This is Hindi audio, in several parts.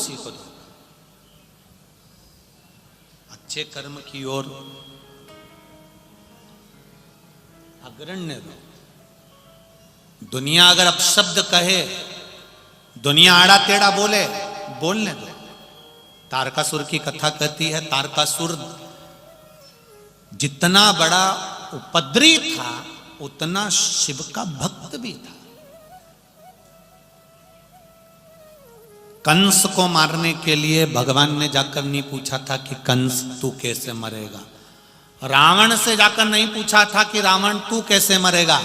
उसी को दो। अच्छे कर्म की ओर अग्रण्य दो। दुनिया अगर अपशब्द कहे, दुनिया आड़ा टेढ़ा बोले, बोलने दो। तारकासुर की कथा कहती है, तारकासुर जितना बड़ा उपद्रवी था उतना शिव का भक्त भी था। कंस को मारने के लिए भगवान ने जाकर नहीं पूछा था कि कंस तू कैसे मरेगा। रावण से जाकर नहीं पूछा था कि रावण तू कैसे मरेगा।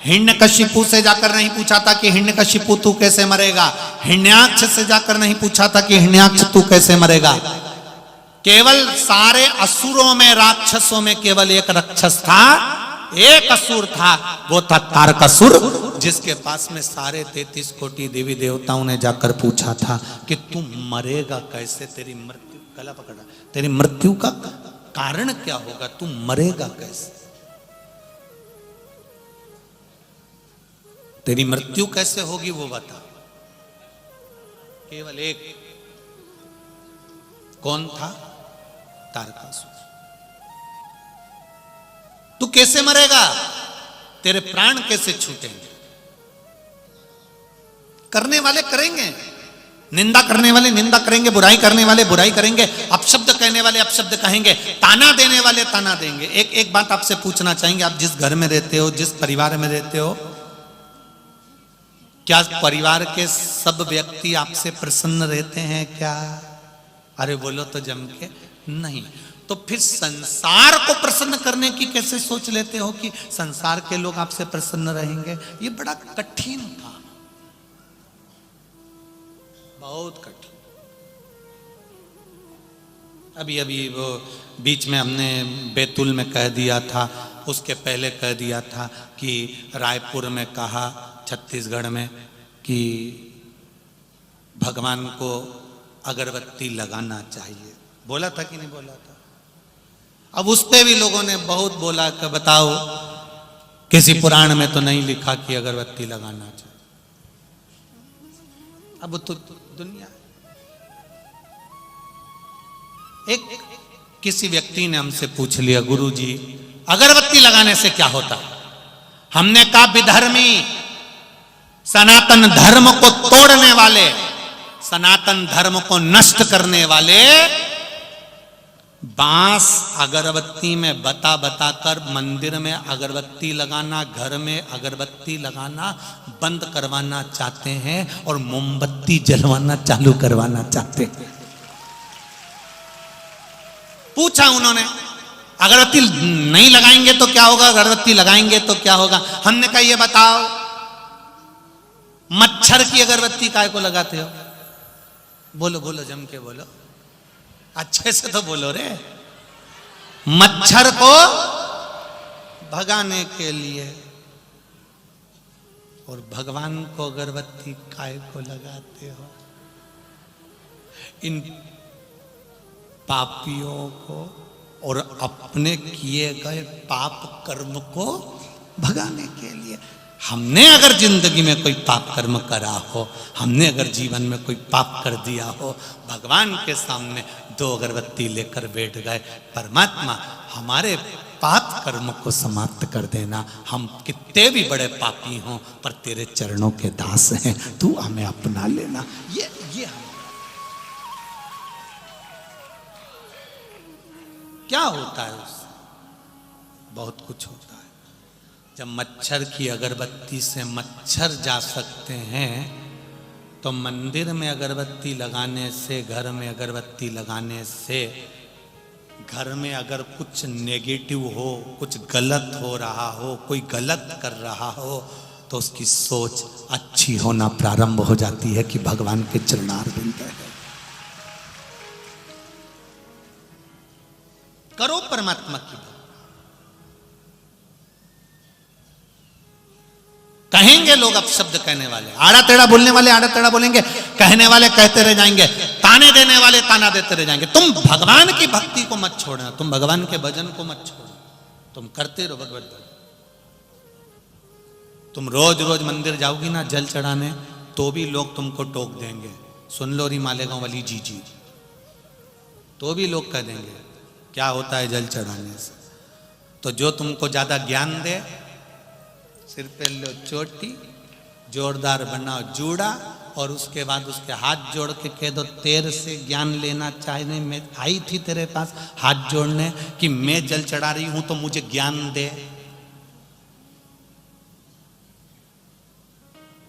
हिरण्यकशिपु से जाकर नहीं पूछा था कि हिरण्यकशिपु तू कैसे मरेगा। हिरण्याक्ष से जाकर नहीं पूछा था कि हिरण्याक्ष तू कैसे मरेगा। केवल सारे असुरों में, राक्षसों में केवल एक राक्षस था, एक असुर था, वो था तारकासुर, जिसके पास में सारे 33 कोटि देवी देवताओं ने जाकर पूछा था कि तू मरेगा कैसे, तेरी मृत्यु, गला पकड़ा, तेरी मृत्यु का कारण क्या होगा, तू मरेगा कैसे, तेरी मृत्यु कैसे होगी वो बता। केवल एक, कौन था? तारकासुर। तू कैसे मरेगा, तेरे प्राण कैसे छूटेंगे। करने वाले करेंगे, निंदा करने वाले निंदा करेंगे, बुराई करने वाले बुराई करेंगे, अपशब्द कहने वाले अपशब्द कहेंगे, ताना देने वाले ताना देंगे। एक बात आपसे पूछना चाहेंगे, आप जिस घर में रहते हो, जिस परिवार में रहते हो, क्या परिवार के सब व्यक्ति आपसे प्रसन्न रहते हैं क्या? अरे बोलो तो जम के नहीं। तो फिर संसार को प्रसन्न करने की कैसे सोच लेते हो कि संसार के लोग आपसे प्रसन्न रहेंगे? ये बड़ा कठिन काम, बहुत कठिन। अभी वो बीच में हमने बैतूल में कह दिया था, उसके पहले कह दिया था कि रायपुर में कहा, छत्तीसगढ़ में, कि भगवान को अगरबत्ती लगाना चाहिए। बोला था कि नहीं बोला था? अब उस पे भी लोगों ने बहुत बोला कि बताओ, किसी पुराण में तो नहीं लिखा कि अगरबत्ती लगाना चाहिए। अब तो दुनिया, एक किसी व्यक्ति ने हमसे पूछ लिया, गुरुजी अगरबत्ती लगाने से क्या होता? हमने कहा विधर्मी, सनातन धर्म को तोड़ने वाले, सनातन धर्म को नष्ट करने वाले बांस अगरबत्ती में बता कर मंदिर में अगरबत्ती लगाना, घर में अगरबत्ती लगाना बंद करवाना चाहते हैं और मोमबत्ती जलवाना चालू करवाना चाहते हैं। पूछा उन्होंने, अगरबत्ती नहीं लगाएंगे तो क्या होगा, अगरबत्ती लगाएंगे तो क्या होगा? हमने कहा ये बताओ, मच्छर की अगरबत्ती काय को लगाते हो? बोलो बोलो, जम के बोलो, अच्छे से तो बोलो रे। मच्छर को भगाने के लिए। और भगवान को अगरबत्ती काय को लगाते हो? इन पापियों को और अपने किए गए पाप कर्म को भगाने के लिए। हमने अगर जिंदगी में कोई पाप कर्म करा हो, हमने अगर जीवन में कोई पाप कर दिया हो, भगवान के सामने 2 अगरबत्ती लेकर बैठ गए, परमात्मा हमारे पाप कर्म को समाप्त कर देना। हम कितने भी बड़े पापी हों पर तेरे चरणों के दास हैं, तू हमें अपना लेना। ये क्या होता है उससे? बहुत कुछ होता है। जब मच्छर की अगरबत्ती से मच्छर जा सकते हैं, तो मंदिर में अगरबत्ती लगाने से, घर में अगरबत्ती लगाने से, घर में अगर कुछ नेगेटिव हो, कुछ गलत हो रहा हो, कोई गलत कर रहा हो, तो उसकी सोच अच्छी होना प्रारंभ हो जाती है कि भगवान के चरणारविंद है। करो परमात्मा की बात। कहेंगे लोग अपशब्द कहने वाले, आड़ा टेढ़ा बोलने वाले आड़ा टेढ़ा बोलेंगे, कहने वाले कहते रह जाएंगे, ताने देने वाले ताना देते रह जाएंगे। तुम भगवान की भक्ति को मत छोड़ना, तुम भगवान के भजन को मत छोड़ना, तुम करते रहो भगवत भजन। तुम रोज रोज मंदिर जाओगी ना जल चढ़ाने, तो भी लोग तुमको टोक देंगे, सुन लो री मालेगांव वाली जी, तो भी लोग कह देंगे क्या होता है जल चढ़ाने से। तो जो तुमको ज्यादा ज्ञान दे, सिर पे लो चोटी, जोरदार बनाओ जूड़ा, और उसके बाद उसके हाथ जोड़ के कह दो तेरे से ज्ञान लेना चाहिए, मैं आई थी तेरे पास हाथ जोड़ने कि मैं जल चढ़ा रही हूं तो मुझे ज्ञान दे।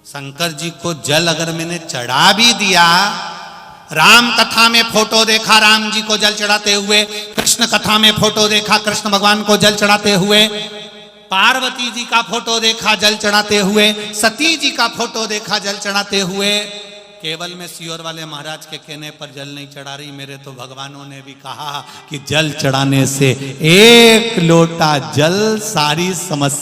शंकर जी को जल अगर मैंने चढ़ा भी दिया, राम कथा में फोटो देखा राम जी को जल चढ़ाते हुए, कृष्ण कथा में फोटो देखा कृष्ण भगवान को जल चढ़ाते हुए, पार्वती जी का फोटो देखा जल चढ़ाते हुए, सती जी का फोटो देखा जल चढ़ाते हुए, केवल मैं सियोर वाले महाराज के कहने पर जल नहीं चढ़ा रही, मेरे तो भगवानों ने भी कहा कि जल चढ़ाने से एक लोटा जल सारी समस्या